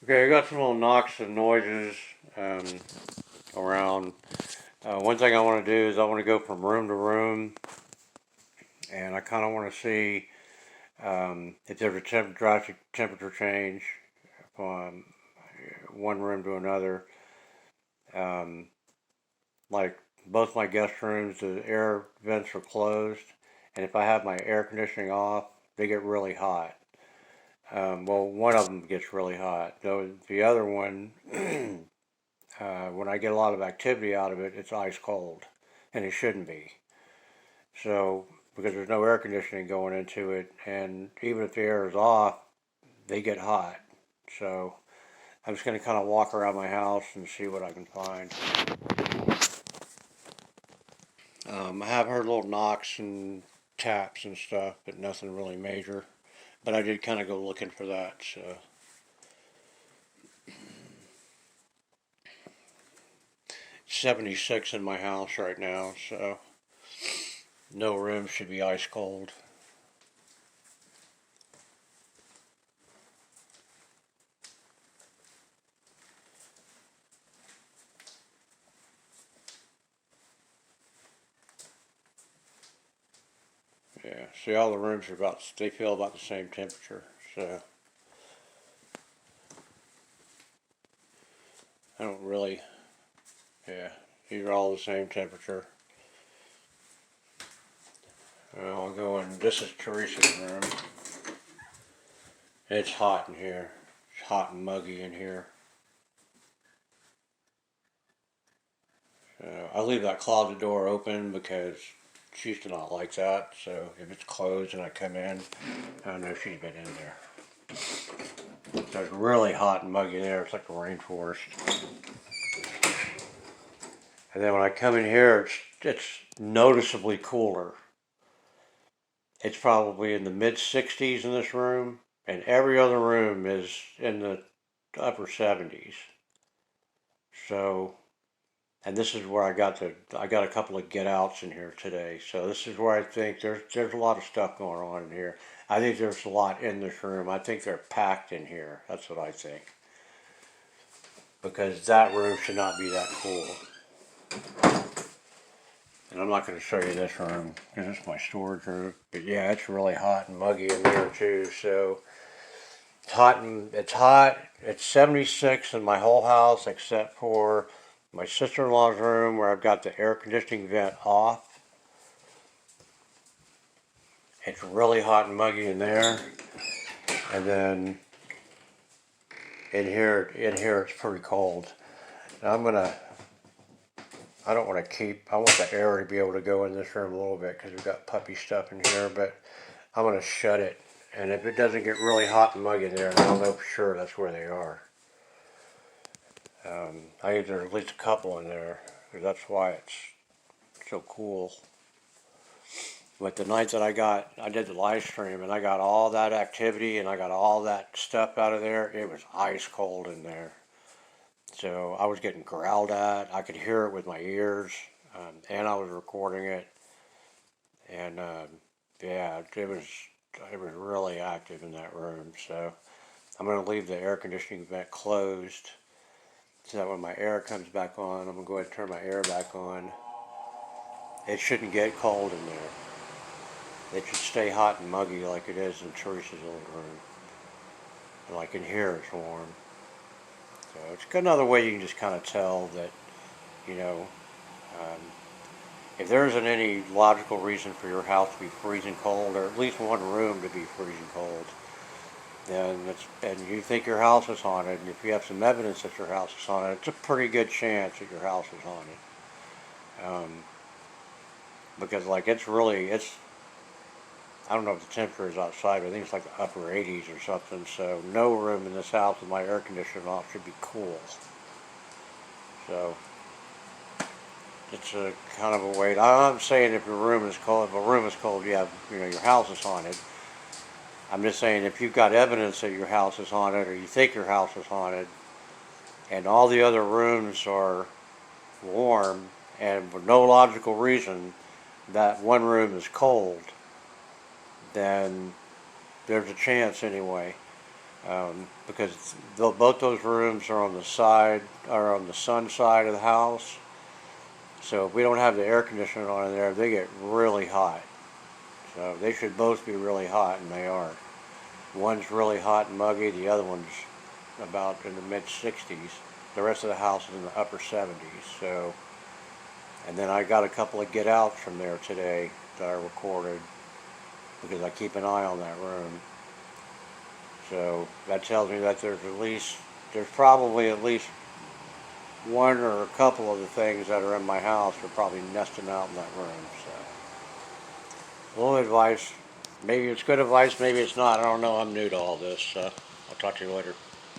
Okay, I got some little knocks and noises um, around. One thing I want to do is I want to go from room to room, and I kind of want to see if there's a drastic temperature change from one room to another. Um, like both my guest rooms, the air vents are closed, and if I have my air conditioning off, they get really hot. Well, one of them gets really hot. Though the other one, when I get a lot of activity out of it, it's ice cold, and it shouldn't be. So, because there's no air conditioning going into it, and even if the air is off, they get hot. So, I'm just going to kind of walk around my house and see what I can find. I have heard little knocks and taps and stuff, but nothing really major. But I did kind of go looking for that. So, 76 in my house right now, so no room should be ice cold. Yeah, see, all the rooms are they feel about the same temperature. So I don't really, yeah, these are all the same temperature. I'll go in, this is Teresa's room. It's hot in here. It's hot and muggy in here. I leave that closet door open because she used to not like that. So if it's closed and I come in, I know she's been in there. So it's really hot and muggy in there. It's like a rainforest. And then when I come in here, it's noticeably cooler. It's probably in the mid 60s in this room, and every other room is in the upper 70s. So, and this is where I got a couple of get outs in here today. So this is where I think there's a lot of stuff going on in here. I think there's a lot in this room. I think they're packed in here. That's what I think. Because that room should not be that cool. And I'm not going to show you this room because it's my storage room. But yeah, it's really hot and muggy in there too. So it's hot. It's 76 in my whole house except for my sister-in-law's room where I've got the air conditioning vent off. It's really hot and muggy in there. And then in here it's pretty cold. Now I don't want to I want the air to be able to go in this room a little bit because we've got puppy stuff in here, but I'm going to shut it. And if it doesn't get really hot and muggy in there, I'll know for sure that's where they are. I think there's at least a couple in there, because that's why it's so cool. But the night that I did the live stream and I got all that activity and I got all that stuff out of there, it was ice cold in there. So I was getting growled at. I could hear it with my ears, and I was recording it. And yeah, it was really active in that room. So I'm going to leave the air conditioning vent closed so that when my air comes back on, I'm going to go ahead and turn my air back on. It shouldn't get cold in there. It should stay hot and muggy like it is in Teresa's old room. And like in here, it's warm. So it's another way you can just kind of tell that, you know, um, if there isn't any logical reason for your house to be freezing cold, or at least one room to be freezing cold, and you think your house is haunted, and if you have some evidence that your house is haunted, it's a pretty good chance that your house is haunted. Because like it's I don't know if the temperature is outside, but I think it's like the upper 80s or something. So no room in this house with my air conditioner off should be cool. So it's a kind of a way. I'm not saying if your room is cold, if a room is cold, your house is haunted. I'm just saying if you've got evidence that your house is haunted or you think your house is haunted, and all the other rooms are warm, and for no logical reason that one room is cold, then there's a chance anyway because both those rooms are on the side, are on the sun side of the house. So if we don't have the air conditioner on in there, they get really hot. So they should both be really hot, and they aren't. One's really hot and muggy, the other one's about in the mid-60s. The rest of the house is in the upper 70s. So, and then I got a couple of get outs from there today that I recorded because I keep an eye on that room. So that tells me that there's probably at least one or a couple of the things that are in my house are probably nesting out in that room. So, a little advice. Maybe it's good advice, maybe it's not. I don't know. I'm new to all this. I'll talk to you later.